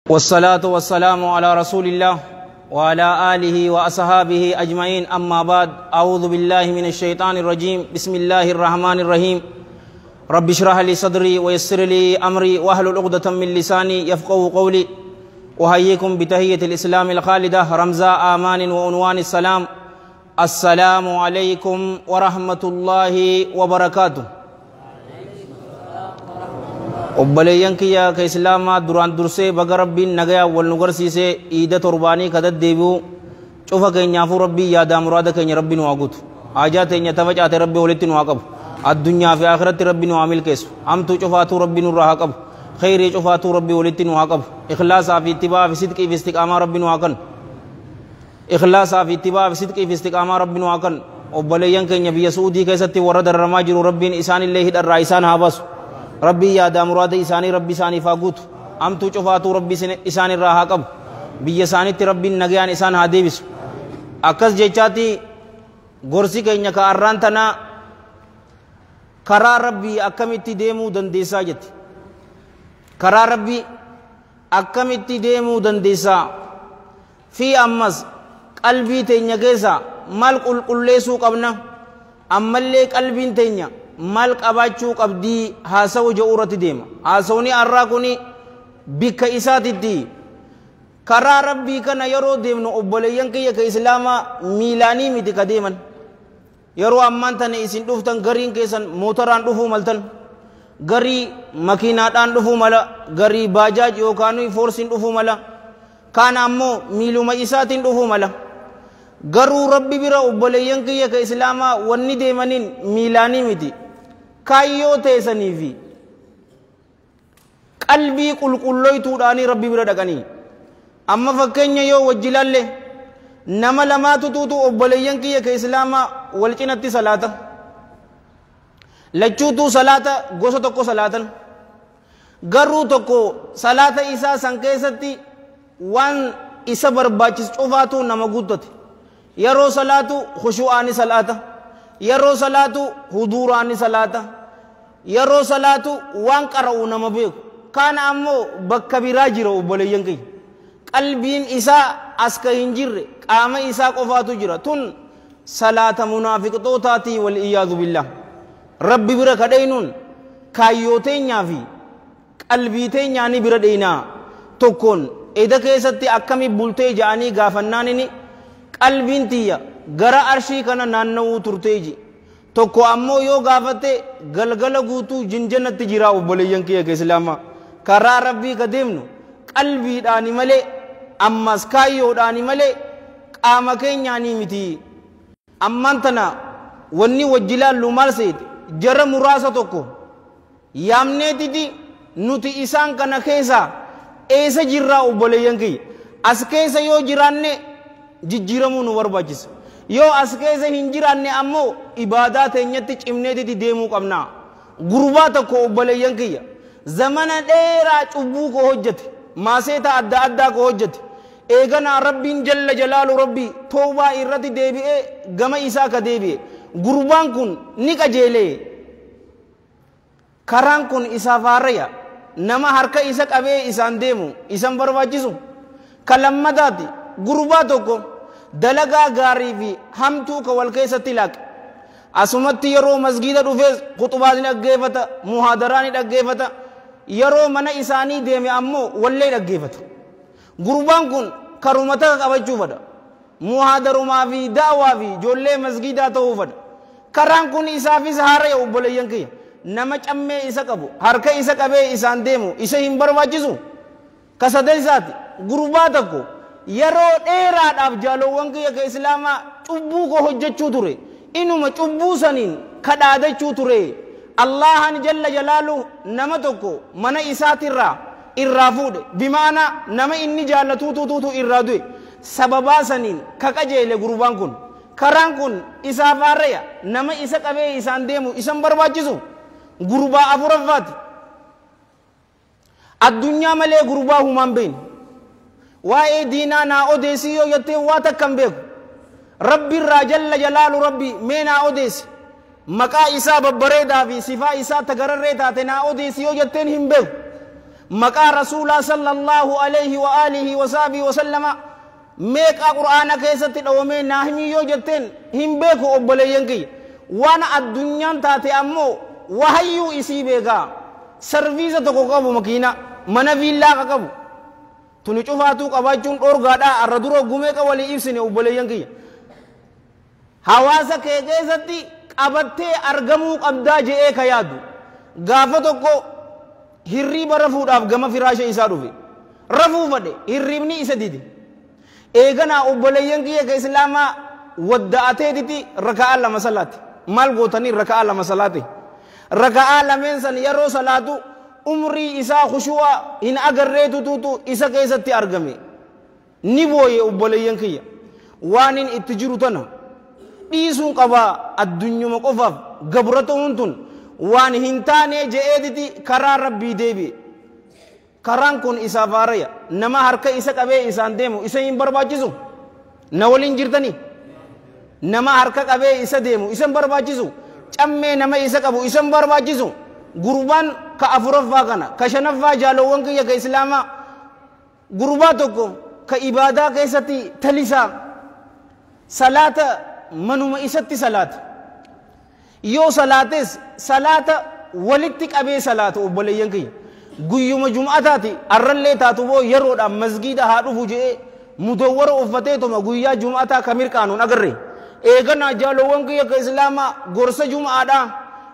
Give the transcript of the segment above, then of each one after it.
والصلاة والسلام على رسول الله وعلى آله وأصحابه أجمعين. أما بعد، أعوذ بالله من الشيطان الرجيم. بسم الله الرحمن الرحيم. رب اشرح لي صدري ويسر لي أمري واحلل عقدة من لساني يفقهوا قولي. أحييكم بتحية الإسلام الخالدة رمزاء آمان وعنوان السلام. السلام عليكم ورحمة الله وبركاته. obboleeyyan kiyya ka islaamaa duraan dursee baga rabbiin nagaya wal nu garsiise iida torbaanii ka deddeebi'u cufa keenyaafuu rabbii yaadaa muraada keenya rabbi nu haa guutu. haajaa teenya tafacaate rabbi walitti nu haa qabu. addunyaa fi akhiratti rabbi nu haa milkeessu. hamtuu cufaatuu rabbi nurraa haa qabu. khayrii cufaatuu rabbi walitti nu haa qabu. ikhlaasaa fi ittibaa fi sidqii fi istiqaamaa rabbi nu haa kennu. ikhlaasaa fi ittibaa fi sidqii fi istiqaamaa rabbi nu haa kennu. obboleeyyan keenya biyya Suudii keessatti warra dararamaa jiru rabbiin isaanillee hidharraa isaan haa baasu. rabbii yaadaa muraada isaanii rabbi isaaniif haa guutu. hamtuu cufaatuu rabbi isaanirraa haa qabu. biyya isaanitti rabbiin nagayaan isaan haa deebisu. akkas jechaati gorsi keenya ka arraan tanaa karaa rabbii akkamitti deemuu dandeessaa jetti. karaa rabbii akkamitti deemuu dandeessaa fi ammas qalbii teenya keessa maal qulqulleessuu qabna, ammallee qalbiin teenya maal qabaachuu qabdii haasawu jedhu irratti deema. haasawni arraa kuni bikka isaatitti karaa rabbii kana yeroo deemnu obboleeyyan kiyya ka islaamaa miilaanii miti ka deeman. yeroo ammaan tana isin dhuftan gariin keessan mootoraan dhufuu maltan, garii makiinaadhaan dhufuu mala, garii baajaaj yookaan foorsiin dhufuu mala, kaan ammoo miiluma isaatiin dhufuu mala. garuu rabbi bira obboleeyyan kiyya ka islaamaa wanni deemaniin miilaanii miti, kaayyoo teessanii fi qalbii qulqulloytuudhaanii rabbi bira dhaqanii. amma fakkeenya yoo wajji laalle nama lamaatu tuutu obboleeyyan kiyya ka islaamaa wal cinatti salaata, lachuutuu salaata gosa tokko salaatan. garuu tokko salaata isaa san keessatti waan isa barbaachisu cufaatu nama guuttate. yeroo salaatu khushu'aani salaata, yeroo salaatu huduuraani salaata, yeroo salaatu waan qara'u nama beeku. kaan ammoo bakka biraa jira obboleeyyan kiyya, qalbiin isaa as ka hin jirre qaama isaa qofaatu jira. tun salaata munaafiqtootaatii wal iyyaadu billah. rabbi bira kadheenuun kaayyoo teenyaa fi qalbii teenyaanii bira dheenaa. tokkoon eda keessatti akkami bultee ja'anii gaafannaanini qalbiin tiyya gara arshii kana naanna'uu turteeji. tokko ammoo yoo gaafatte galgala guutuu jinjannatti jira obboleeyyan kiyya ka islaamaa. karaa rabbii ka deemnu qalbiidhaani malee, ammas kaayyoodhaani malee qaama keenyaanii miti. ammaan tana wanni wajji laallu maal seete, jara muraasa tokko yaamneetiti nuti isaan kana keessaa eessa jirraa obboleeyyan kiyya. as keessa yoo jiraanne jijjiiramuu nu barbaachisa. yoo as keessa hin jiraanne ammoo ibaadaa teenyatti cimneetiti deemuu qabna. gurbaa tokko obboleeyyan kiyya zamana dheeraa cubbuu ko hojjete, maaseeta adda addaa ko hojjete. eeganaa rabbiin jalla jalaalu rabbi toobaa irratti deebi'ee gama isaa ka deebi'e. gurbaan kun ni qajeelee, karaan kun isaaf haaraya. nama harka isa qabee isaan deemu isan barbaachisu. ka lammadaati gurbaa tokko dalagaa gaarii fi hamtuu ka wal keessatti laaqe. asumatti yeroo masgiida dhufees khuxubaa ni dhaggeeffata, muhaadaraa ni dhaggeeffata. yeroo mana isaanii deeme ammoo wallee dhaggeeffata. gurbaan kun karumata qabachuu fedha, muhaadarumaa fi daawaa fi ijoollee masgiidaa ta'uu fedha. karaan kun isaafis haaraya obboleeyyan kiyya. nama cammee isa qabu harka isa qabee isaan deemu isa hin barbaachisu. ka sadeessaati gurbaa tokko yeroo dheeraadhaaf jaalowwan kiyya ka islaamaa cubbuu ko hojjechuu ture. inuma cubbuu saniin kadhaadachuu ture. allahan jalla jalaalu nama tokko mana isaatirraa irraa fuudhe, bimaana nama inni jaallatuutuutu irraa du'e. sababaa saniin ka qajeele gurbaan kun. karaan kun isaaf haaraya, nama isa qabee isaan deemu isan barbaachisu. gurbaa afuraffaati addunyaa malee gurbaa humaan beeyne. waa'ee diinaa naa odeessii yoo jettee waa takkan beeku. rabbi irraa jalla jalaalu rabbi mee naa odeessi, maqaa isaa babbareedaa fi sifaa isaa tagararree taate naa odeessi yoo jetteen hin beeku. مقا رسول صلى الله عليه وآله وصحبه وسلم ميقا قرآن كيسة الأومين ناهمي يوجدين هم بيكو أبليينكي وانا الدنيا تاتي أمو وهيو إسي بيكا سرويزة تقو قبو مكينة منفي الله قبو تنشوفاتو قباجون أورغادا الردورو قميكا ولي إفسني أبليينكي حواسا كيسة qabattee argamuu qabdaa je'ee ka yaadu gaafa tokko hirriiba rafuudhaaf gama firaasha isaa dhufe rafuu fadhe hirriibni isa dide eeganaa obboleeyyan kiyya ka islaamaa wadda'ateetiti raka'aa lama salaate maal gootanii raka'aa lama salaate raka'aa lameen san yeroo salaatu umrii isaa khushu'a hin agarreetu tuutu isa keessatti argame ni booye obboleeyyan kiyya waan in itti jiru tana dhiisuun qabaa addunyuma qofaaf gabratoon tun waan hin taane je'eetiti karaa rabbii deebi'e karaan kun isaaf haaraya nama harka isa qabee isaan deemu isa hin barbaachisu na waliin jirtanii nama harka qabee isa deemu isa hin barbaachisu cammee nama isa qabu isa hin barbaachisu gurbaan ka afuraffaa kana ka shanaffaa jaalowwan kiyya ka islaamaa gurbaa tokko ka ibaadaa keessatti talisaa salaata manuma isatti salaata yoo salaates salaata walitti qabee salaata obboleeyyan kiyya guyyuma jum'ataati arrallee taatu boo yeroodhaan masgiida haa dhufu je'ee mudawwara uffateetuma guyyaa jum'ataa ka mirqaanuun agarre eeganaa jaalowwan kiyya ka islaamaa gorsa jum'aadhaa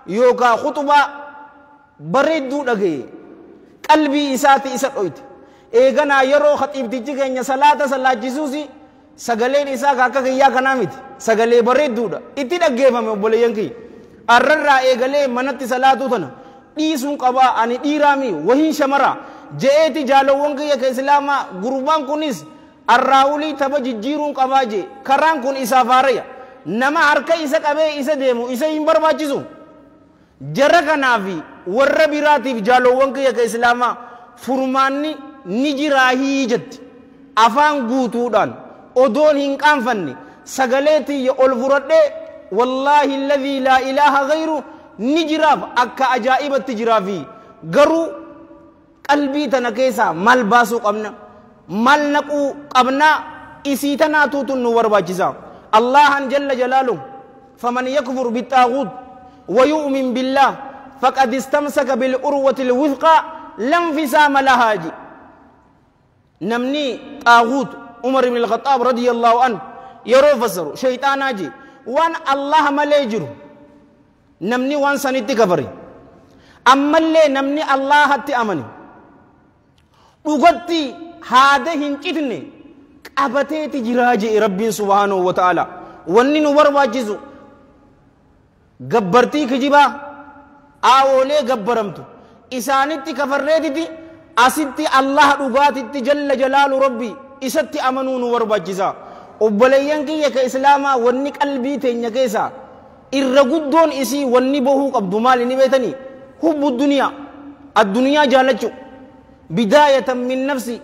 yookaa khuxubaa bareedduu dhagee qalbii isaati isa dhoyte eeganaa yeroo khaxiibtichi keenya salaata salaachisuusi sagaleen isaa akka kiyyaa kanaa miti sagalee bareedduudha itti dhaggeeffame obboleeyyan kiyya arrarraa eegalee manatti salaatuu tana dhiisuun qabaa ani dhiiraami wahiin shamaraa je'eeti jaalowwan kiyya ka islaamaa gurbaan kunis arraawulii tapha jijjiiruun qabaa jee karaan kun isaaf haaraya nama harka isa qabee isa deemu isa hin barbaachisu jara kanaafi warra biraatiif jaalowwan kiyya ka islaamaa furmaanni ni jiraahii jetti afaan guutuudhaan odoon hin qaanfanne sagaleetii ya ol furadhee wallaahi alladhii laa ilaaha gayru ni jiraaf akka ajaa'ibatti jiraafi garuu qalbii tana keessaa maal baasuu qabna maal naquu qabna isii tanaatuutu nu barbaachisa allahan jalla jalaaluhu faman yakfur bittaaguut ويؤمن بالله فقد استمسك بالعروة الوثقى لا انفصام لها نمني طاغوت عمر بن الخطاب رضي الله عنه يرو فسر شيطان اجي وان الله مليجر نمني وان سنتي كفري اما اللي نمني الله حتى امني وقتي هذا هنكتني قبتي جراجي ربي سبحانه وتعالى وني نور واجزو gabbartii kijibaa aawoolee gabbaramtu isaanitti kafarreetiti asitti allah dhugaatitti jalla jalaalu rabbi isatti amanuu nu barbaachisa obboleeyyan kiyya ka islaamaa wanni qalbii teenya keessa irra guddoon isii wanni bohuu qabdu maali ni beetanii hubbu duniyaa addunyaa jaalachu bidaayatan min nafsi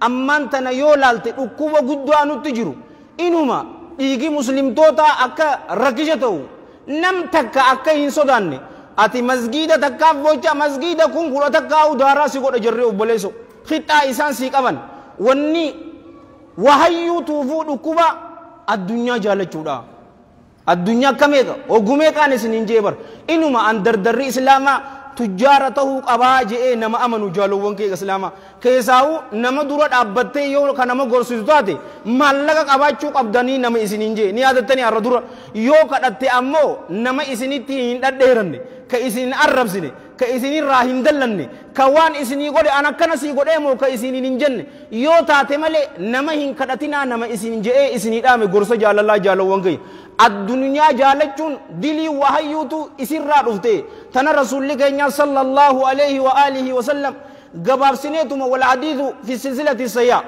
ammaan tana yoo laalte dhukkuba guddaa nutti jiru inuma dhiigi muslimtoota akka rakkisha ta'u nam takka akka hin sodaanne ati masgiida takkaaf bocha masgiida kun kudha takkaa udaaraa si godha jirre obboleesso hixaa isaan sii qaban wanni wahayyuu tuufuu dhukkuba addunyaa jaalachuudha addunyaa kameeka ogumeeqaan isin hin jeebar inuma an dardarri islaamaa tujjaara tahuu qabaa je'ee nama amanu jaalowwan kee islaamaa keessaa'u nama dura dhaabbattee yoo ka nama gorsitu taate maallaqa qabaachuu qabdanii nama isin hin jee ni yaadattanii har'a dura yoo kadhatte ammoo nama isinitti hin dhadheeranne ka isin arrabsine ka isinirraa hin dallanne ka waan isinii godhe an akkana sii godhee moo ka isinin hin jenne yoo taate malee nama hin kadhatinaa nama isin je'ee isinii dhaame gorsa jaalalaa jaalowwan kee addunyaa jaalachuun dilii wahayyuutu isirraa dhufte tana rasuulli keenya sallallahu alayhi wa alihi wa sallam gabaabsineetuma wal hadiithu fi silsilati sayyaa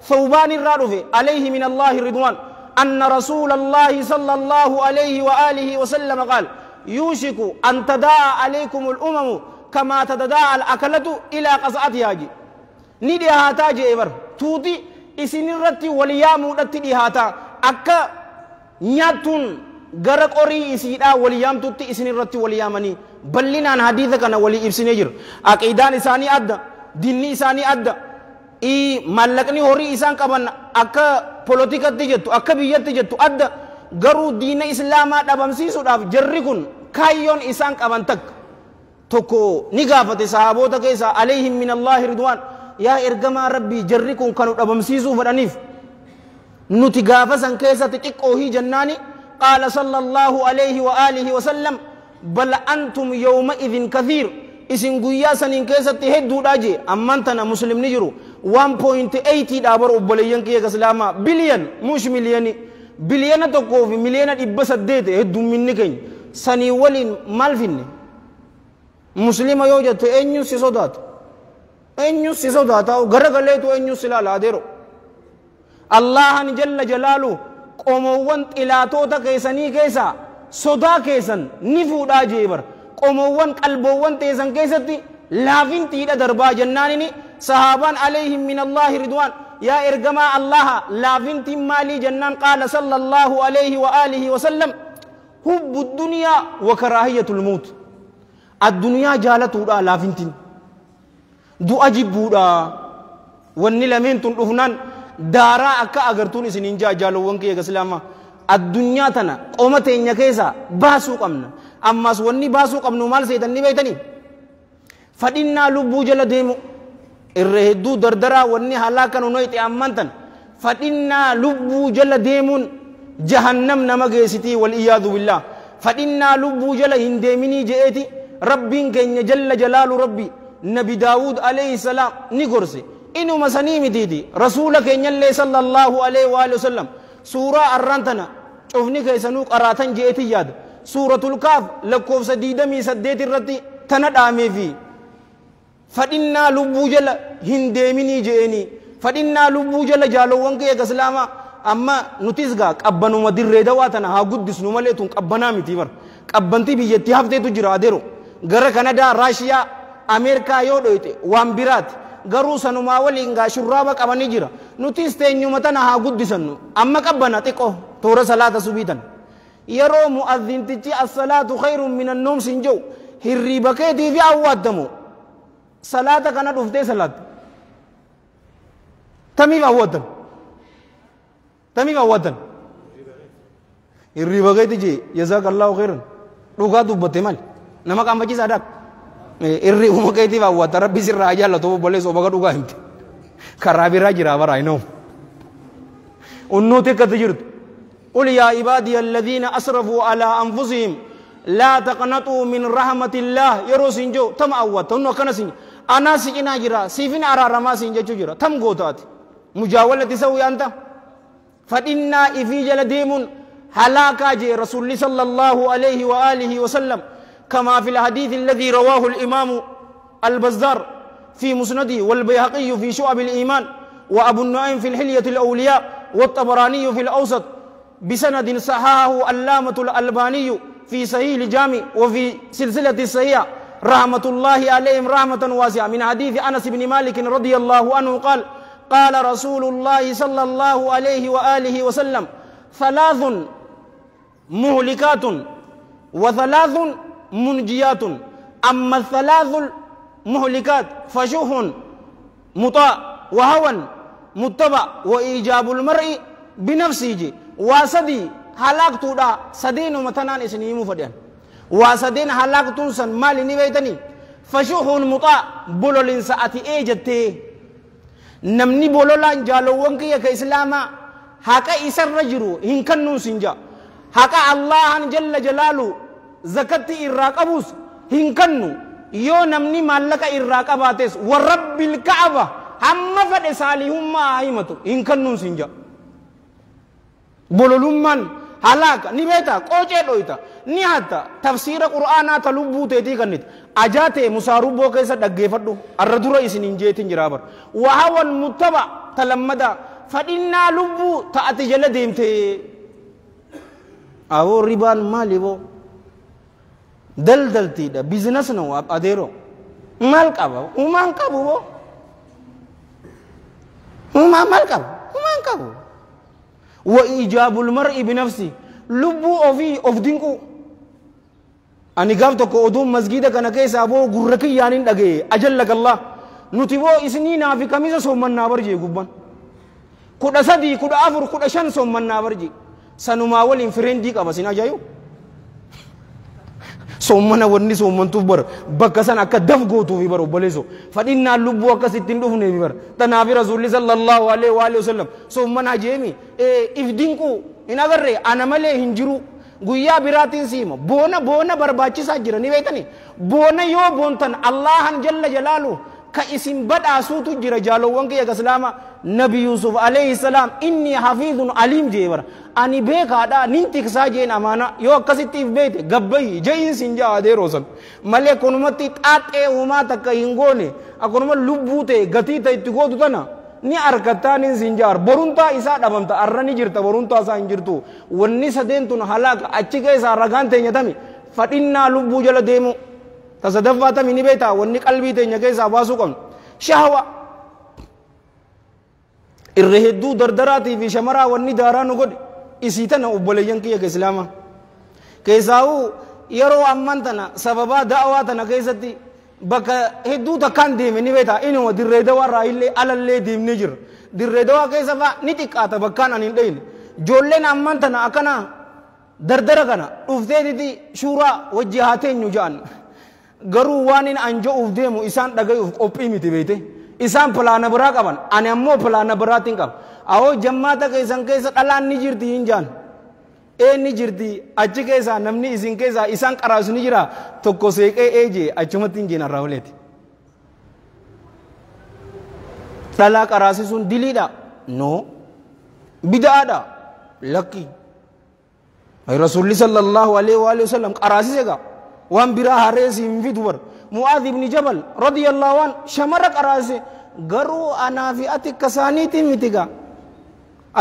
ثوبان الرادف عليه من الله رضوان أن رسول الله صلى الله عليه وآله وسلم قال يوشك أن تداعى عليكم الأمم كما تداعى الأكلة إلى قصعتها ندي هاتا جيبر توتي إسن الرتي وليامو رتي هاتا أكا نياتون غرق أوري إسيدا وليام توتي إسن الرتي وليامني بلنا حديثك أنا ولي إبسنجر أكيدان إساني أدى dinni isaanii adda mallaqni horii isaan qaban akka politikatti jettu akka biyyatti jettu adda garuu diina islaamaa dhabamsiisuudhaaf jarri kun kaayyoon isaan qaban takka tokko ni gaafate sahaboota keessa alayhim min allahi ridwaan yaa ergamaa rabbii jarri kun kanu dhabamsiisuu fedhaniif nuti gaafa san keessatti xiqqoo hii jannaani qaala sallallahu alayhi wa alihi wa sallam bal antum yawma idhin kathiir isin guyyaa saniin keessatti hedduudha jee amman tana muslimni jiru 1.8 dhaabar obboleeyyan kiyya islaamaa biliyan mush miliyani biliyana tokkoo fi miliyana 800 heddumminni keenya sanii waliin maal finne muslima yoo jettu eenyu si sodaata garagaleetu eenyu si laala adeero allahan jalla jalaalu qomoowwan xilaatoota keessanii keessa sodaa keessan ni fuudhaa jee bar qomoowwan qalboowwan teessan keessatti laafintiidha darbaa jennaanini sahaabaan alayhim min allahi ridwaan yaa ergamaa allaha laafintiin maalii jennaan qaala sallallahu alayhi wa alihi wa sallam hubbu duniyaa wa karaahiyatul mawt addunyaa jaalatuudha laafintiin du'a jibbuudha wanni lameen tun dhufnaan daaraa akka agartuun isiniin jaalowwan kiyya islaamaa addunyaa tana qoma teenya keessa baasuu qabna ammas wanni baasuu qabnu maal seetan ni beeytanii fadhinnaa lubbuu jala deemu irra hedduu dardaraa wanni halaakanu noyti ammantan fadhinnaa lubbuu jala deemuun jahannam nama geessitii wal iyyaadu billah fadhinnaa lubbuu jala hin deeminii je'eeti rabbiin keenya jalla jalaalu rabbi nabi daawud alayhi salaam ni gorse inuma sanii mitiiti rasuula keenyallee sallallahu alayhi wa sallam suuraa arrantana cufni keessanuu qaraatan je'eeti yaada suuratul kaaf lakkoofsa 28 irratti tana dhaameefi fadhinnaa lubbuu jala hin deeminii je'eenii fadhinnaa lubbuu jala jaalowwan kiyya islaamaa amma nutis gaa qabbanuma dirree dawaa tana haa guddisnu malee tun qabbanaa miti bar qabbantii biyyattii hafteetu jira adeero gara kanadaa raashiyaa ameerikaa yoo dhoyte waan biraati garuu sanumaa waliin gaa shurraaba qabanii jira nutis teenyuma tana haa guddisannu amma qabbana xiqqoo toora salaata subiitan yeroo mu'adhintichi as-salaatu khayrun min an-nawm sinjau hirriba keetii fi awwaaddamu salaata kana dhuftee salaat tamiif awwaaddan hirriba keetii jee jazaakallaahu khayran dhugaa dubbatte mal nama qaamachiisaa daak hirribuma keetiif awwaadda rabbi sirraa jaallatu obboleessa obaga dhugaa himte karaa biraa jira bara inoo unnuuti akkatti jirtu قل يا عبادي الذين أسرفوا على أنفسهم لا تقنطوا من رحمة الله يرو سنجو تم أوت تنو كنا سنج أنا سجنا جرا سيفين أرى رما سنجو جرا تم قوتات مجاولة تسوي أنت فإنا إفيجل ديمون هلاكا جي رسول صلى الله عليه وآله وسلم كما في الحديث الذي رواه الإمام البزار في مسنده والبيهقي في شعب الإيمان وأبو النعيم في الحلية الأولياء والطبراني في الأوسط بسند صححه علامة الألباني في صحيح الجامع وفي سلسلة الصحيحة رحمة الله عليهم رحمة واسعة من حديث أنس بن مالك رضي الله عنه قال قال رسول الله صلى الله عليه وآله وسلم ثلاث مهلكات وثلاث منجيات أما الثلاث المهلكات فشح مطاع وهوى متبع وإيجاب المرء بنفسه واسدي هلاكتو دا سدين ومتنان اسنيمو فديان واسدين هلاكتو سن مالي نبيتني فشوح مطاع بولولين ساعتي ايجتي نمني بولولان جالو وانكي يكا إسلاما هكا إسر رجرو هنكنو سنجا هكا الله جل جلالو زكتي إراقبوس هنكنو يو نمني مالك إراقباتيس ورب الكعبة هم فد ساليهم ما هيمتو هنكنو سنجا bololumman halaka ni beta qoce doita ni hatta tafsira qur'ana ta lubbu teeti kannit ajate musarubo keessa dhaggefadhu arradura isin injeetin jirabar wa hawan muttaba talammada fadinna lubbu ta'ati jala deemte awo riban malibo daldalti da business no adero mal qaba uman qabu mal qabu وإيجاب المرء بنفسه لبو أوف دينكو أني قابتك أدوم مسجدك أنا كيس أبو قركي يعني أجي أجلك الله نتبو إسنين في كميزة سومن نابرجي قبان كودا سدي كودا أفر كودا شان سومن نابرجي سنما ولين فرندي كبسنا جايو sommana wanni sommantu bar bakka san akka daf gootu fi baro boleso fadinna lubbu akka sittin dhufne fi bar tanafi rasulli sallallahu alaihi wa alihi wasallam sommana jeemi ifdinku inagarre ana male hinjiru guyyaa biraatiin siima boona barbaachisaa jira ni beekani boona yoo boontan allahan jalla jalaalu ka isin badhaasuutu jira jaalowwan kiyya islaama nabi yusuf alayhi salam inni hafidhun alim jeebara ani beekaadha nin tiksaa jeen amaana yoo akkasittiif beete gabbayi jayin sin jaa adeeroosan malee akkanumatti xaaxee uumaa takka hin goone akkanuma lubbuu ta'e gatii ta'e itti gootu tana ni argattaa nin sin jaar boruntaa isaa dhabamta arra ni jirta boruntaa isaa hin jirtu wanni sadeentun halaaka achi keessaa ragaan teenyatami fadhinnaa lubbuu jala deemu tasadaffaatami ni beeta wanni qalbii teenya keessaa baasuu qabnu shahwa irra hedduu dardaraatii fi shamaraa wanni daaraa nu godhe isii tana obboleeyyan kiyya ka islaama keessaa'uu yeroo amman tana sababaa da'awaa tana keessatti bakka hedduu takkaan deeme ni beeta inuma dirree dawaa irraa illee alallee deemnee jirra dirree dawaa keessa fa'a ni xiqqaata bakkaan ani hin dhayne ijoolleen amman tana akkana dardara kana dhufteetiti shuuraa wajji haa teenyu ja'an garuu waan in anjo'uuf deemu isaan dhagayuuf qophii miti beete isaan pilaana biraa qaban ani ammoo pilaana biraatiin qaba awoo jammaata keessan keessa dhalaan ni jirti hin jaan ni jirti achi keessaa namni isin keessaa isaan qaraasu ni jira tokko seeqee eejee achumatti hin jeen arraa oleeti dhalaa qaraasisuun diliidha no bida'aadha lakki rasuulli sallallahu alaihi wa sallam qaraasise gaa وان برا هريسي مفيدور معاذ بن جبل رضي الله عنه شمر قراسي غرو انا في اتك كسانيتي متيغا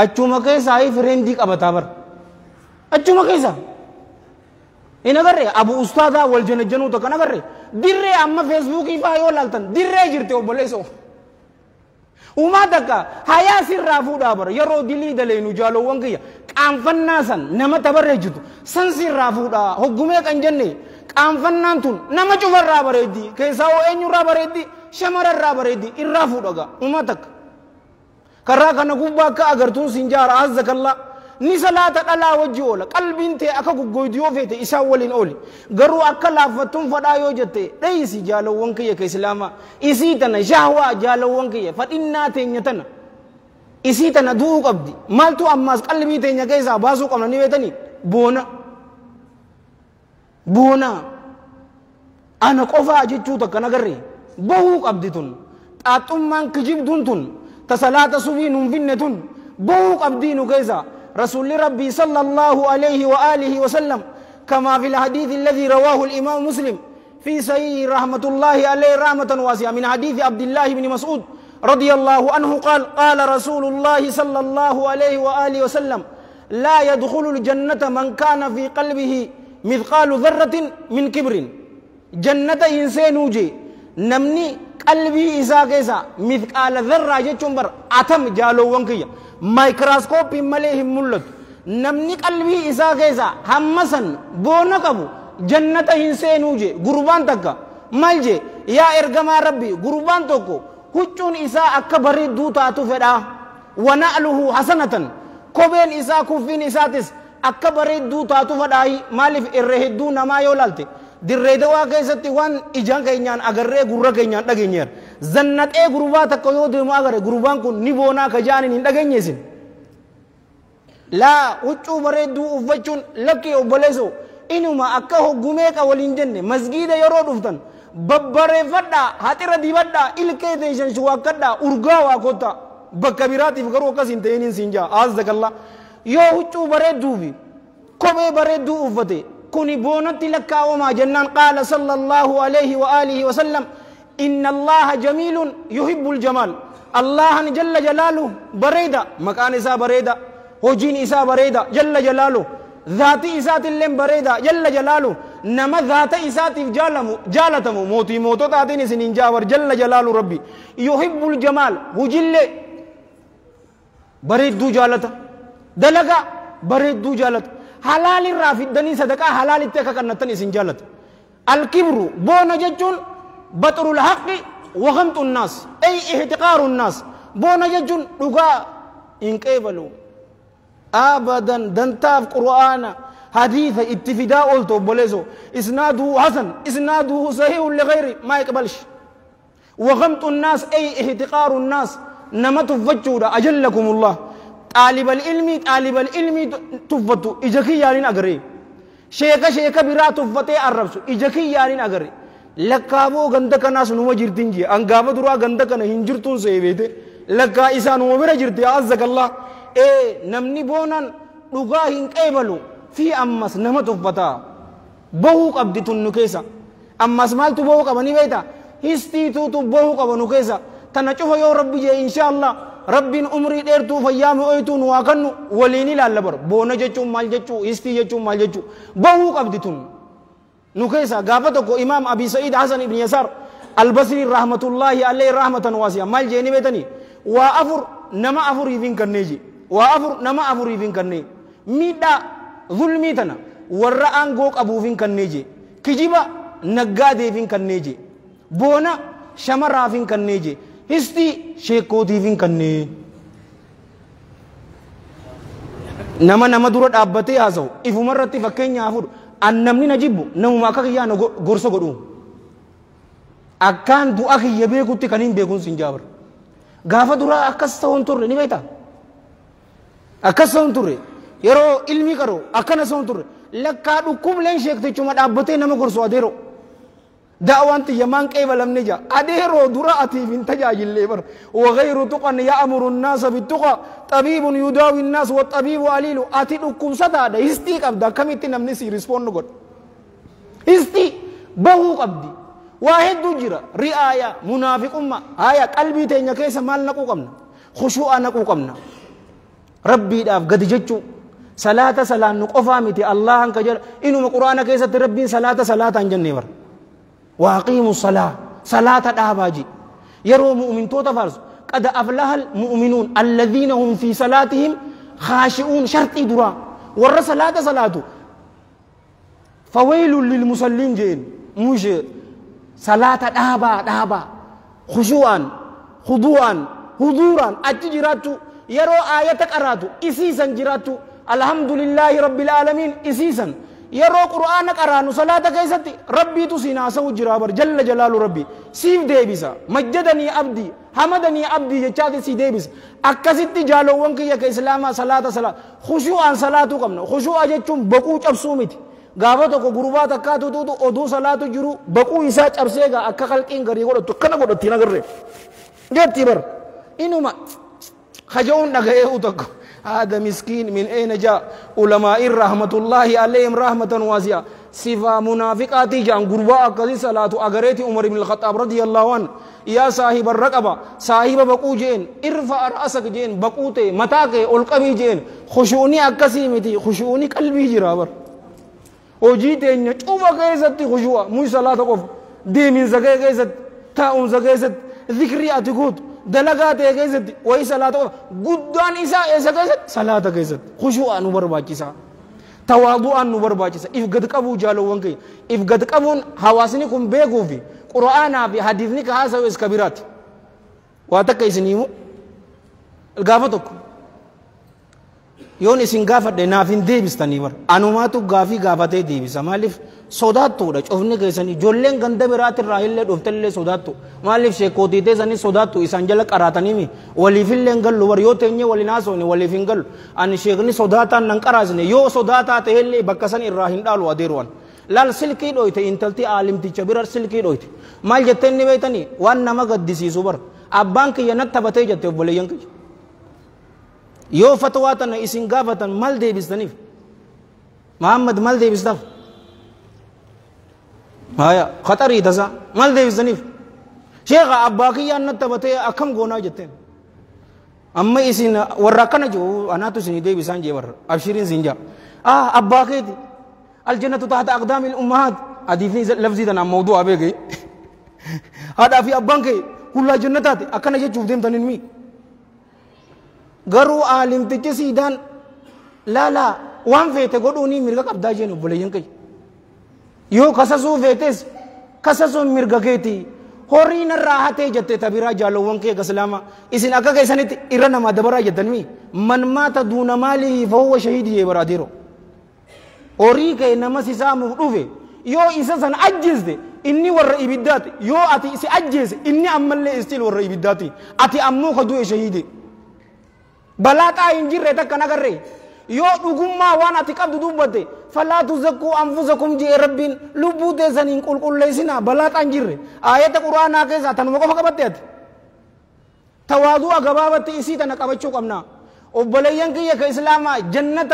اچوما كيسا اي فرندي قبطابر اچوما كيسا انا غري ابو استاذ والجنجنو تو كنا غري ديري اما فيسبوك يفا يو لالتن ديري جرتي وبليسو وما دكا هيا سر رافو دابر يرو دلي دلينو جالو وانكيا قانفناسن نما تبرجتو سن سر رافو دا حكومه كنجني qaanfannaantun nama cufarraa bareeddi keessaa eenyurraa bareeddi shamararraa bareeddi irraa fuudhaga uma takka karraa kana gubbaa akka agartuun siin jaara azzakallaa ni salaata dhalaa wajji oola qalbiin tee akka goggoydu yoo feete isaan waliin ooli garuu akka laaffattuun fadhaa yoo jette dheeysi jaalawwan kiyya ka islaamaa isii tana shahwaa jaalawwan kiyya fadhinnaa teenya tana isii tana du'uu qabdi maaltu ammaas qalbii teenya keessaa baasuu qabna ni beetanii boona ana qofaa jechuu takka nagarre bahuu qabdi tun xaaxummaan kijibduun tun ta salaata subii nuun finne tun bahuu qabdii nu keessa rasuulli rabbii sallallahu alayhi wa alihi wa sallam كما في الحديث الذي رواه الإمام مسلم في صحيح رحمة الله عليه رحمة واسعة من حديث عبد الله بن مسعود رضي الله عنه قال قال رسول الله صلى الله عليه وآله وسلم لا يدخل الجنة من كان في قلبه مثقال ذرة من كبر جنة إنسان وجي نمني قلبي إسا كيسا مثقال ذرة جتشمبر أتم جالو وانكيا مايكروسكوب مليه ملت نمني قلبي إسا كيسا همسن بونكبو جنة إنسان وجي قربان تكا مالجي يا إرقما ربي قربان تكو هجون إسا أكبر دوتا تفدا ونأله حسنة كوبين إسا كوفين إساتس أكبر دوتا تفداي مالف إرهدو نما يولالتي dirree dawaa keessatti waan ijaan keenyaan agarree gurra keenyaan dhageenyeer zannatee gurbaa takka yoo deemu agarre gurbaan kun ni boonaa ka jaaniin hin dhageenyeesin laa huccuu bareedduu uffachuun lakkii obboleessoo inuma akka hoggumeeqa waliin jenne masgiida yeroo dhuftan babbareeffadhaa haxira dibadhaa ilkee teessan shuwaakkadhaa urgaa waa kottaa bakka biraatiif garuu akkas hin ta'iniin siin jaa azzakallaa yoo huccuu bareedduu fi kophee bareedduu uffate كوني بونتي لك وما جنان قال صلى الله عليه وآله وسلم إن الله جميل يحب الجمال الله جل جلاله بريدة مكان إسا بريدة هجين إسا بريدة جل جلاله ذات إسات اللهم بريدة جل جلاله نما ذات إسات جالتم موتي موتو تاتين سنين جاور جل جلاله ربي يحب الجمال هجل بريد دو جالتا دلقا بريد دو جالتا حلال الرافدني صدقة حلال التكا كنتني سنجالت الكبر بونا جتون بطر الحق وغمط الناس أي احتقار الناس بونا ججون لغا إن قبلوا أبدا دنتاف قرآن حديث اتفداء قلتو بوليزو إسناده حسن إسناده صحيح لغيره ما يقبلش وغمط الناس أي احتقار الناس نما تفجوا أجلكم الله طالب العلم تفتو إجاكي يالين أغري شيكا برا تفتي الربسو إجاكي يالين أغري لكابو غندك ناس نوما جرتين جي أنقابة دروا غندك نهنجرتون سيبيته لكا إسان ومرا جرتي عزك الله نمني بونان لغاهن قيبلو في أمس نما تفتا بوك أبدي تنكيسا أمس مال تبوك أبني بيتا هستي تبوك أبنو كيسا تنچوه يو ربي جي إن شاء الله ربي عمري ديرتو فيامي اويتو نواكنو وليني لالبر بونا جچو مال جچو هستي جچو مال جچو بوك أبدي تن نكيسا غافتو إمام أبي سعيد حسن بن يسار البصري رحمة الله عليه رحمة واسعة مال جيني بيتني وافر نما افر يفين كنيجي وافر نما افر يفين كني ميدا ظلمي تنا ورا انغوك ابو فين كنيجي كجيبا نغادي فين كنيجي بونا شمرا فين كنيجي هستي شيكو دي فين كني نما دورت ابتي هازو افمرتي فكينيا افر annamni najibu namuma akka kiyyaa na gorsa godhu akkaan du'a kiyya beekutti kan hin beekun sin jaabar gaafa dura akkas ta'uun turre ni beekta akkas ta'uun turre yeroo ilmi qaroo akkana ta'uun turre lakkaa dhukkubleen sheektichuma dhaabbatee nama gorsu adeero دعوان تيمان قبل النجا أديرو دراتي من تجاجل لبر وغير تقن يأمر الناس بالتقى طبيب يداوي الناس والطبيب عليل أتيكم سدا ده هستيك أبدا كم يتنم نسي ريسبون نقول هستي بهو أبدي واحد دجرا رعاية منافق أمة آية قلبي تيجي كيس مال نكو كمنا خشوع نكو كمنا ربي داف قد جتشو صلاة نقفا متي الله أنك جل إنه القرآن كيس ربي صلاة أنجني بر واقيموا الصلاة صلاة داباجي يرو مؤمن توتا فرض قد أفلح المؤمنون الذين هم في صلاتهم خاشعون شرط درا ور صلاة فويل للمصلين جين مش صلاة دابا خشوعا خضوعا حضورا أتجراتو يرو آية قراتو إسيسا جراتو الحمد لله رب العالمين إسيسا يرو قرآن قرانو صلاة كيستي ربي تسينا سو جرابر جل جلال ربي سيف ديبسا مجدني عبدي حمدني عبدي جچاتي سي ديبس اكسيتي جالو وانك يا اسلام صلاة خشوعا صلاة قمنا خشوع جچون بقو چبسومتي غافتو کو غربا تکاتو تو اودو صلاة جرو بقو يسا چبسيگا اكا خلقين غري گو تو كنا گو تينا گرے جتي بر انما خجون نگے اوتك هذا مسكين من أين جاء علماء رحمة الله عليهم رحمة واسعة صفة منافقات جان غرباء قضي صلاة أغريت عمر بن الخطاب رضي الله عنه يا صاحب الرقبة صاحب بقو جين ارفع رأسك جين بقوتي متاك القبي جين خشوني أكسيمتي خشوني قلبي جرابر وجيت إن شوفا كيست خشوع مش صلاة قف دي من زكاة كيست تاؤم زكاة ذكري أتقود دلقات كيست وهي صلاة قدان إسا كيست صلاة كيست خشوع نبر باكيسا تواضعا نبر باكيسا إف قد قبو جالو وانكي إف قد قبون حواسني كم بيقو في قرآن في حديثني كهاسا وإس كبيرات واتك إسنيمو القافتك يون إسن قافت نافين ديبس تنيبر أنوماتو قافي قافتي ديبس مالف صداتو دا شوفني كيساني جولين غنده برات الراهل لے دوفتل لے صداتو مالف شیکوتی تے سنی صداتو اسان جلک اراتنی می ولی فل لنگل ور یو تنی ولی ناسو نی ولی فنگل ان شیخنی صداتا ننقرازنی یو صداتا تے لے بکسن الراهل دالو ادیروان لال سلکی دویتے انتلتی عالم تی چبر سلکی دویتے مال جتن نی بیتنی وان نما قدسی صبر ابان کی ینت تبتے جتے بولے ینک يو فتواتنا إسن قافة مال دي بستنيف محمد مال دي بستف هايا خطري تسا مال دي بستنيف شيخ أباكي أن نتبتي أكم قونا جتين أما إسن وراكنا جو أنا تسني دي بسان جيبر أبشرين زنجا أباكي دي الجنة تحت أقدام الأمهات حديثني لفظي دنا موضوع أبيكي هذا في أبانكي كل جنتات أكنا جتشوف ديم تنينمي garuu aalimtichi siidaan laala waan feete godhuunii mirga qabdaa jeen obboleeyyan kee yoo kasasuu feetes kasasuun mirga keeti هورين الراحة جت تبيرا جالوان كي كسلاما إسن أكا كيسانيت إرنا ما دبرا جتنمي من مات دون ماله فهو شهيد يبراديرو هوري كي نما سيسا مفروفي يو إساسا أجز دي إني ورا إبدات يو أتي إسي أجز إني أمال لي استيل ورا إبداتي أتي أمو خدو شهيدي بلاتا إنجير ريتا كنا كرري يو أغمّا وانا تكاب دوبته فلا تزكوا أنفسكم جي ربين لبوت زنين كل ليسنا بلات أنجير آية القرآن كذا تنمو فكبتت تواضع غبابة إسي تنكبتشو كمنا وبليان كي كإسلام جنة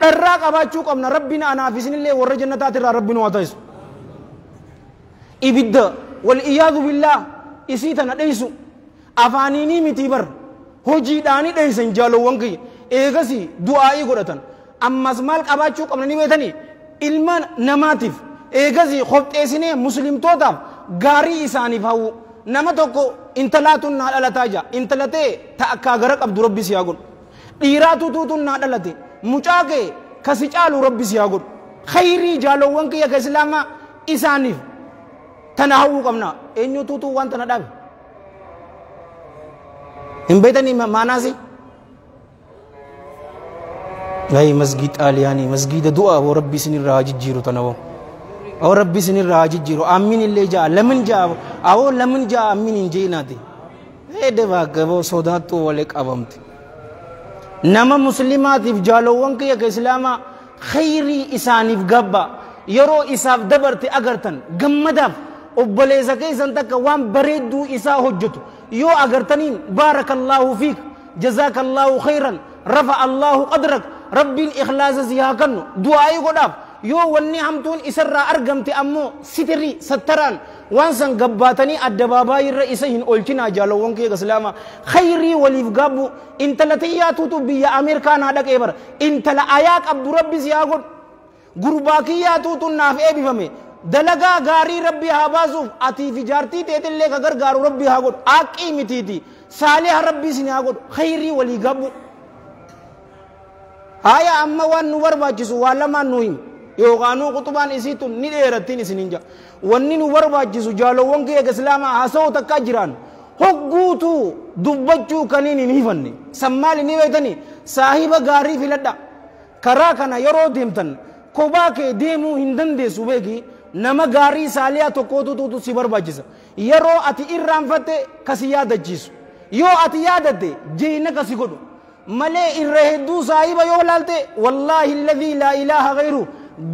ترى كبتشو كمنا ربنا أنا في سن الله ور جنة ترى ربنا واتيس إبدا والإياذ بالله إسي تناديسو أفانيني متيبر هجي داني ديسن جالو وانكي إيغسي دعائي قرأتن أما سمال قباتشو قبل نيويتني إلمان نماتيف إيغسي خبت إسيني مسلم توتاف غاري إساني فاو نماتوكو انتلاتون نالا تاجا انتلاتي تأكا غرق عبد ربي سياغون إيراتو توتون نالا لتي مچاكي كسيچالو ربي سياغون خيري جالو وانكي يا كإسلاما إسانيف تنهو قمنا إنيو توتو وان تنداب هم بيتني ماناسي غاي مسجد آلياني مسجد دعاء وربي سنين راجي جيرو تناو أو ربي سنين راجي جيرو آمين اللي جاء لمن جاء أو لمن جاء آمين إنجينا دي إيه دبا كبو صداتو ولك أبامت نما مسلمات يفجالو وانك يا كإسلاما خيري إساني فقبا يرو إساف دبرتي أغرتن غمداف وبليزا كيسان تك وان بريدو إسا حجتو يو أغرتنين بارك الله فيك جزاك الله خيرا رفع الله قدرك رب الإخلاص زياكنو دعائي قداف يو وني همتون إسرى أرقمتي أمو ستري ستران وانسان قباتني الدبابا الرئيسين أولتنا جالو وانكي قسلاما خيري وليفقابو انتلتياتو تبيا أمير كان هدك إبر انتل آياك عبد ربي زياكن قرباكياتو تناف إبي فمي دلقا غاري ربي هابازوف أتي في جارتي تيتل لك اگر غارو ربي هاقود آقي متيتي صالح ربي سنياقود خيري وليقابو آية أما وان نور باجسو والا ما نوهم يوغانو قطبان إسيتون نديرتين إسنينجا واني نور باجسو جالو وانكي إسلاما حسو تكا جران حقوتو دبجو كنيني نيفني سمالي نيويتني صاحب غاري فلدا كراكنا يرو ديمتن كوباكي ديمو هندن دي سوبيكي نما غاري ساليا توكوتو توتو سيبر باجسا يرو أتي إرام فتي كسيادة جيسو يو أتي يادة جينا كسي قدو ملي إرهدو صاحب يو لالتي والله الذي لا إله غيره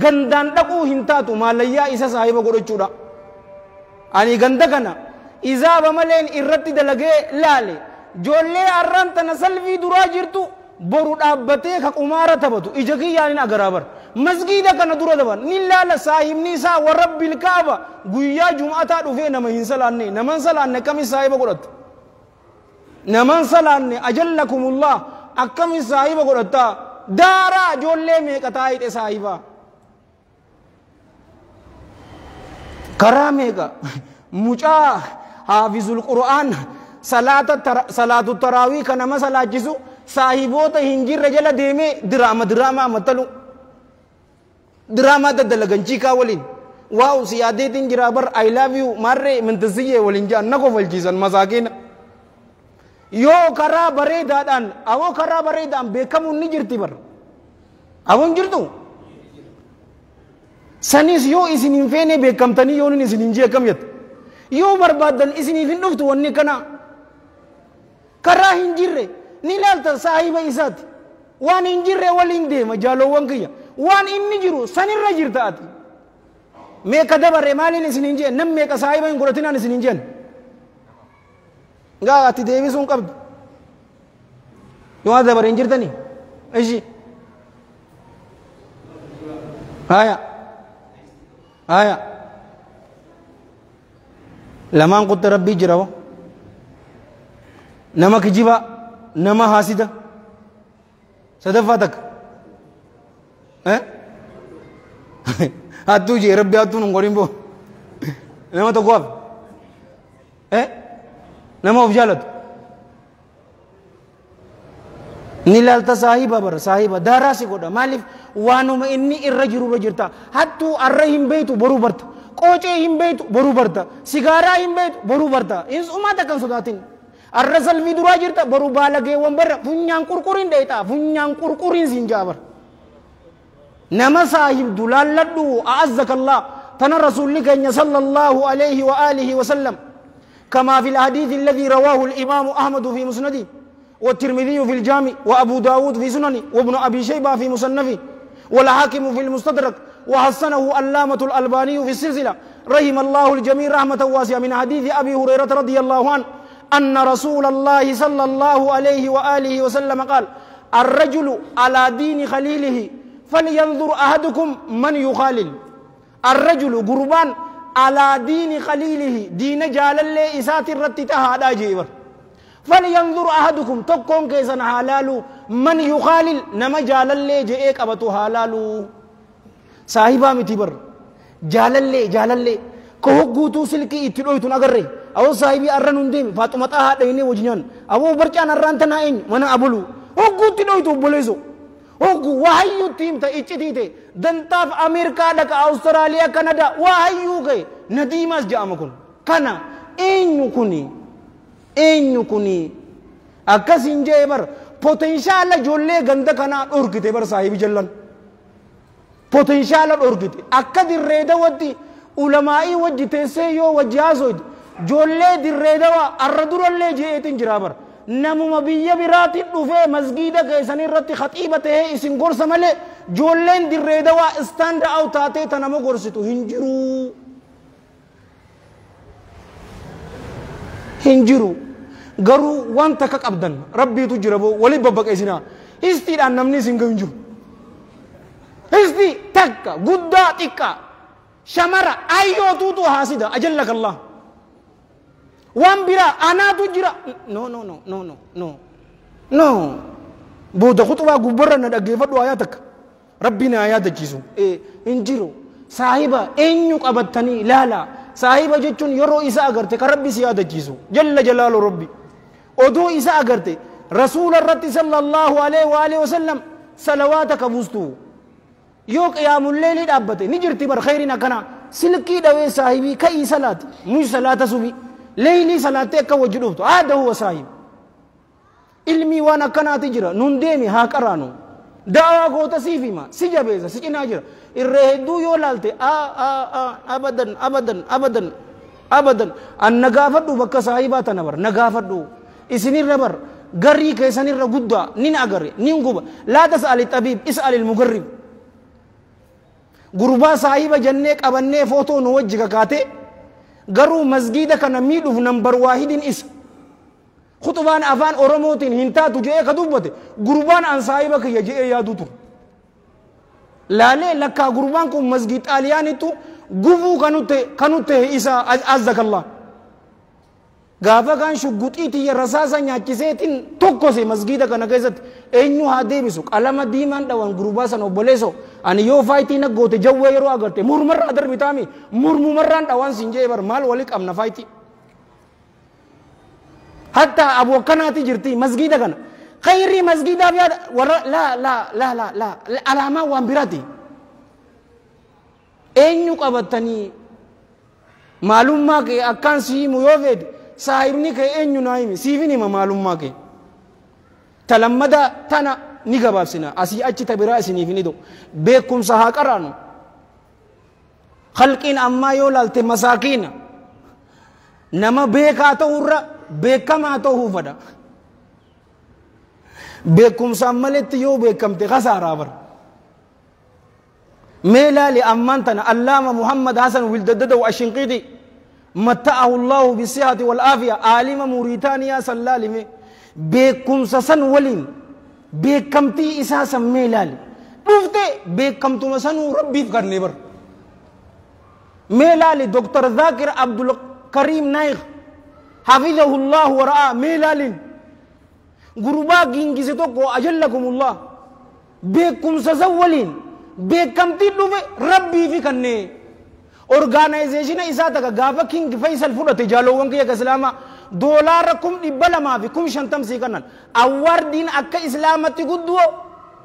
غندان دقو هنتاتو ماليا إسا صاحب قدو چودا أني غندقنا إذا بملين إرتي دلقه لالي جولي أران تنسل في درا جرتو برود أبتي خق أمارة تبتو إجاكي يعني أغرابر مسجد كنا درا دبان نلالا صاحب نيسا ورب الكعبة قويا جمعة رفي نما هنسلاني نمان سلاني كمي صاحب قدو نمان سلاني أجلكم الله أكمي صاحب قدو دارا جولي ميكتايت صاحبا كراميكا مجا حافظ القرآن صلاة التراويح كنما صلاة جسو صاحبوتا هنجي رجل ديمي دراما مطلو دراما تدلغن چيكا ولين واو سيادتين جرابر I love you مرة منتزية ولين جان نكو فالجيزان مساكين يو كرا بريدان أو كرا بريدان بكم نجرتي بر أون جرتو سنيس يو إسنين فيني بكم تاني يو نسنين جي كم يت يو بربادن إسنين فين نفتو وني كنا كرا هنجره نلالتا صاحب إسات وان هنجره ولين دي مجالو وانكيا وان إني جرو سنين رجر تاتي ميكا دبر مالي نسنين جي نم ميكا صاحب إن قرتنا نسنين جي غا أتي ديوي سون قبض يو دبر هنجر تاني ايشي آية لمان قلت ربي جراو نما كجيبا نما حاسدا صدفاتك هاتو جي ربي هاتو نقولين بو نما تقواب نما وفجالت نلالتا صاحبا بر صاحبا داراسي قودا مالف وانو ما إني الرجل رجرتا حتو الرحيم بيتو برو برت qoocee hin beektu boruu barta sigaaraa hin beektu boruu barta ins ummata kan sodaatin arra salfii duraa jirta boruu baalageewwan barra funyaan qurquriin dheetaa funyaan qurquriin siin jaabar nama saahibdu laalladhu a'azzakallah tana rasuulli keenya sallallahu alayhi wa alihi wa sallam كما في الحديث الذي رواه الإمام أحمد في مسنده والترمذي في الجامع وأبو داود في سننه وابن أبي شيبة في مصنفه والحاكم في المستدرك وحسنه علامة الألباني في السلسلة رحم الله الجميع رحمة واسعة من حديث أبي هريرة رضي الله عنه أن رسول الله صلى الله عليه وآله وسلم قال الرجل على دين خليله فلينظر أحدكم من يخالل الرجل قربان على دين خليله دين جال الله إسات الرتتها هذا جيبر فلينظر أحدكم تكون كيسا حلالو من يخالل نما جال الله جئك أبتو حلالو صاحبا متبر جال الله كهو قوتو سلكي اتلوي تنقرر أو صاحبي أرنون ديم فاطمة ديني وجنان أبو برچان أران تنائن من أبلو هو قوتو تلوي تبوليزو هو وحيو تيم تا اچتيته دنتاف أمريكا دك أستراليا كندا وحيو كي نديماس جامكون كنا eenyu kuni akkas hin jee bar potenshaala ijoollee ganda kanaa dhorkite bar saahibi jallan potenshaala dhorkite akka dirree dawatti ulamaa'ii wajji teessee yoo wajji haasoyte ijoollee dirree dawa arra durallee jeetin jira bar namuma biyya biraatiin dhufee masgiida keessan irratti khatiiba tahee isin gorsa malee ijoolleen dirree dawaa stand out taatee ta nama gorsitu hinjiru garuu wanta ka qabdan rabbiitu jira boo wali babbaqeesina histiidhaan namni isin gahu hinjiru histi takka guddaa xiqqaa shamara ayyootuutu haasida ajallakallah waan biraa anaatu jira no booda khuxubaa gubbarra na dhaggeeffadhu ayaa takka rabbiin ayaa dachiisu hinjiru saahiba eenyu qabattanii ilaalaa saahiba jechuun yeroo isa agarte ka rabbi si yaadachiisu jalla jalaalu rabbi odoo isa agarte rasuula irratti sallallahu alaihi wa alihi wasallam salawaata kabuustu yoo qiyaamul leelii dhaabbate ni jirti bar khayriin akkana silkii dhawee saahibii ka'ii salaati muy salaata subi leelii salaattee akka wajji dhuftu haada huwa saahib ilmii waan akkanaati jira nun deemi haa qaraanu da'awaa goota siif hima si jabeessa si cinaa jira irree hedduu yoo laalte abadan an nagaafadhu bakka saahibaa tana bar nagaafadhu isinirra bar garrii keessanirra guddaa nin agarre nin guba laa tas'ali xabiib is'ali ilmugarrib gurbaa saahiba jennee qabannee footoo nu wajji kakaate garuu masgiida kana miidhuuf nambar waahidin isa khutubaan afaan oromootiin hin taatu je'ee ka dubbate gurbaan an saahiba kiyya je'ee yaaduu ture laalee lakkaa gurbaan kun masgiid xaaliyaanittu gufuu kanutte isa azzakallah gaafa kan shugguxiitiyya rasaasa nyaachiseetiin tokkose masgiida kana keessatti eenyu haa deebisu qalama diimaan dhawan gurbaa san obboleeso ani yoo faayitii naggoote jawwee yeroo agarte murmarraa darbitaami murmumarraan dhawan sin jee bar maal wali qabna faayitii hatta abu akkanaati jirti masgiida kana khayri masgiida biyaada warra la alaamaa waan biraati eenyu qabatanii maalummaa kee akkaan siimu yoo feete saahibni kee eenyu naa himi siifin hima maalummaa kee talammada tana ni gabaabsina asii achi tabiraa isiniif ni ta'u beekumsa haa qaraanu khalqiin ammaa yoo laalte masaakiina nama beekaa ta'urra beekamaa ta'uu fada beekumsaan maletti yoo beekamte khasaaraa bar meelaali ammaan tana allaama muhammad hasan wildaddada wa ashinqiiti متعه الله بالصحة والعافية عالم موريتانيا سلالمه بكم سسن ولين بكمتي إساسا ميلال رفته بكمتو مسنو ربي فكر نبر ميلال دكتور ذاكر عبد الكريم نايخ حفظه الله ورعاه ميلال غربا جنجي ستوكو أجلكم الله بكم سسن ولين بكمتي ربي فكر نبر organization isa taka gafa king faisal fudate jalowwan kiya islama dollar kum dibala ma fi kum shantam si kanan awardin akka islamati guddu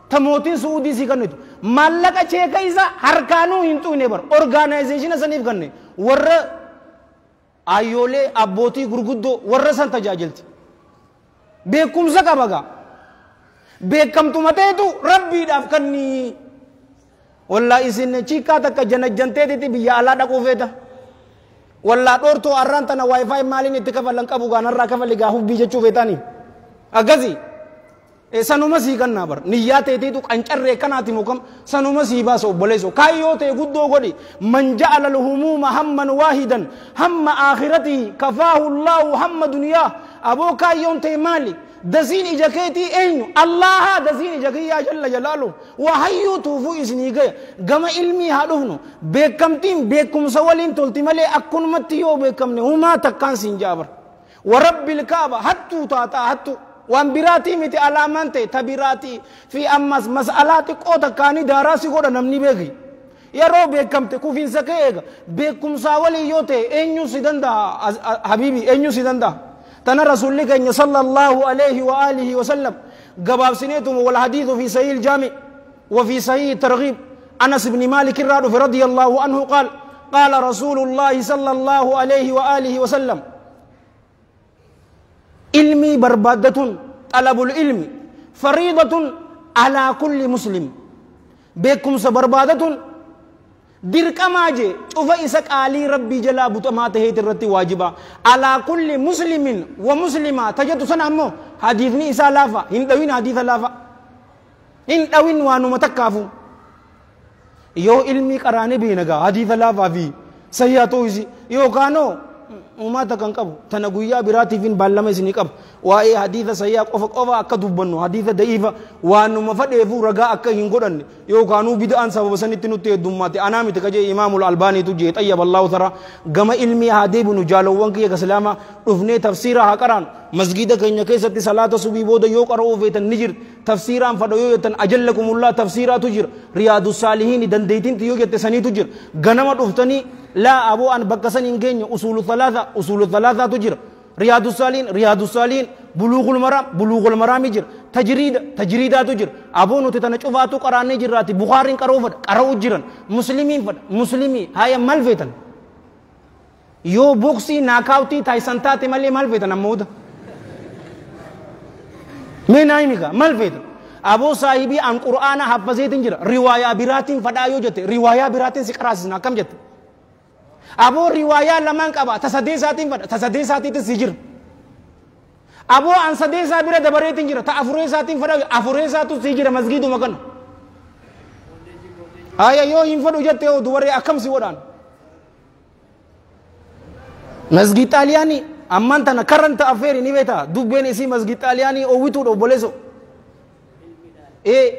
tamotin saudi si kanitu mallaka cheka isa harkanu hintu ne bar organization sanif kanne warra ayyoolee abbootii gurguddoo warra san tajaajilti beekumsa qabaga beekamtu mateetu rabbiidhaaf kanni wallaa isin chiikaa takka janajjanteetiti biyya alaa dhaquu feeta wallaa dhoortoo arraan tana waayifaayi maaliin itti kafalan qabu gaanarraa kafali gaa hubbii jechuu feetaani akkasii sanuma sii kannaa bar niyyaa teetiitu qancarree kanaati mukam sanuma sii baasa obboleessoo kaayyoo ta'e guddoo godhi man ja'ala alhumuuma hamman waahidan hamma aakhiratii kafaahu allaahu hamma duniyaa aboo kaayyoon ta'e maali dasiin ija keetii eenyu allaha dasiin ija kiyyaa jalla jalaalu waa hayyuu tuufuu isinii gaya gama ilmii haa dhufnu beekamtiin beekumsa waliin tolti malee akkunumatti yoo beekamne humaa takkaan siin jaabar warabbil kaaba hattuu taataa hattuu وان براتي متي علامات تبراتي في أمس مسألة قوة كاني داراسي قوة نمني بيجي يا رو بيكم تكوفين سكيج بيكم ساولي يوتي إنيو سيدندا حبيبي إنيو سيدندا تنا رسول الله صلى الله عليه وآله وسلم قباب سنيتم والحديث في صحيح الجامع وفي صحيح الترغيب أنس بن مالك الرادف رضي الله عنه قال رسول الله صلى الله عليه وآله وسلم علمي بربادة طلب العلم فريضة على كل مسلم بكم سبربادة درك ماجي شوف إسك علي ربي جل بطماته ترتي واجبا على كل مسلم ومسلمة تجد سنعمو حديثني إسا لافا هندوين حديث لافا هندوين وانو متكافو يو علمي قراني بينغا حديث لافا في سيئاتو إسي يو كانو وما تكن قبو تنقويا براتي فين بالما سني قبو واي حديث سيئا قفا أكا دبنو حديث ضعيفة وانو مفدئفو رقا أكا هنقودن يو كانوا بدأن سبب سنتنو تيدوماتي أنامي تكجي إمام الألباني تجي طيب الله ترى قم علمي هادي بنو جالوان كي كسلاما رفني تفسيرها قران مسجد كينيا كيستي صلاة صبي بودا يو قرأو فيتن نجر تفسيرا فدو يتن أجلكم الله تفسيرا تجر رياض الصالحين دنديتين تيو يتساني تجر غنما رفتني لا أبو أن بكسن إنجين أصول الثلاثة تجر رياض الصالحين بلوغ المرام يجر تجريدا تجر أبو نتتنا شوفاتو قرآن جراتي بخارين قرأو جرن مسلمي هاي مالفتن يو بوكسي ناكاوتي تايسانتاتي مالي مالفتن أمود من أيميكا مالفتن أبو صاحبي أن قرآن حفظيتن جر رواية براتين فدايو جت رواية براتين سكراسنا كم جت أبو رواية لمن كبا تصديساتين تسجر أبو أن صديسا بير دبريتين جر تأفريساتين فدايو أفريساتو سجر مسجد مكان هاي يو ينفدو جت يو دواري أكم سيودان مسجد تالياني أمان تنا current affair ini beta dubben isi masjid taliani o witu do boleso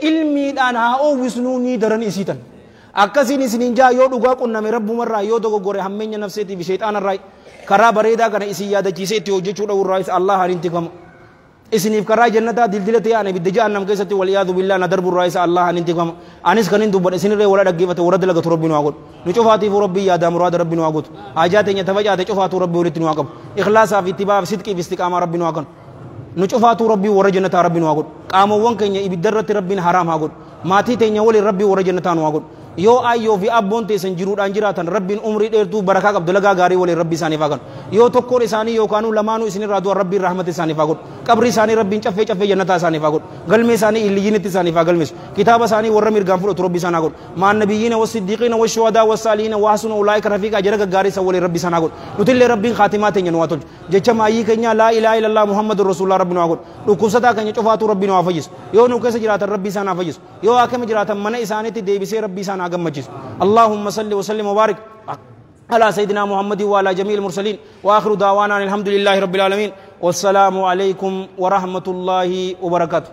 ilmi dan ha o wisnuni daran isitan akasini sininja yo duga kunna me rabbu marra yo dogo gore hammenya nafseti bi shaytan arrai kara bareda kana isi yada chiseti o jechu do rais allah harinti kam isinif kara jannata dildilati ana bi jahannam kaysati wal yadu billah nadarbu rais allah harinti kam anis kanin dubban isinire wala dagifata warad laga rabbina waqul نشوفاتي في ربي يا دام مراد ربنا وعقد حاجاتي يتفجأ تشوفات ربي ولتني وعقب إخلاصا في اتباع صدقي في استقامة ربنا وعقد نشوفات ربي ورجنة ربنا وعقد قام وانكن يبدرت ربنا حرام وعقد ماتي تيني ولي ربي ورجنة وعقد يو أيو في أبون تيسن جرود أنجراتن ربي أمري ديرتو بركة عبد الله غاري ولي ربي ساني فاقن يو تكور ساني يو كانوا لمانو إسني رادو ربي رحمة ساني فاقن قبري ساني ربي چفه چفه جنة ساني فاقن قلمي ساني إلي جنة ساني فاقن كتاب ساني ورمير غنفر ربي ساني فاقن مع النبيين والصديقين والشهداء والصالحين وحسن أولئك رفيقا جرق غاري سولي ربي ساني فاقن نتل ربي خاتمات ينواتج جچما أي كنيا لا إله إلا الله محمد رسول الله ربنا وعقد لكوستا كنيا چفاتو ربي نوافجس يو نوكس جرات ربي ساني فجس يو آكم جرات من إساني تي ديبسي ربي ساني آغم مجس اللهم صل وسلم وبارك على سيدنا محمد وعلى جميع المرسلين وآخر دعوانا الحمد لله رب العالمين والسلام عليكم ورحمة الله وبركاته.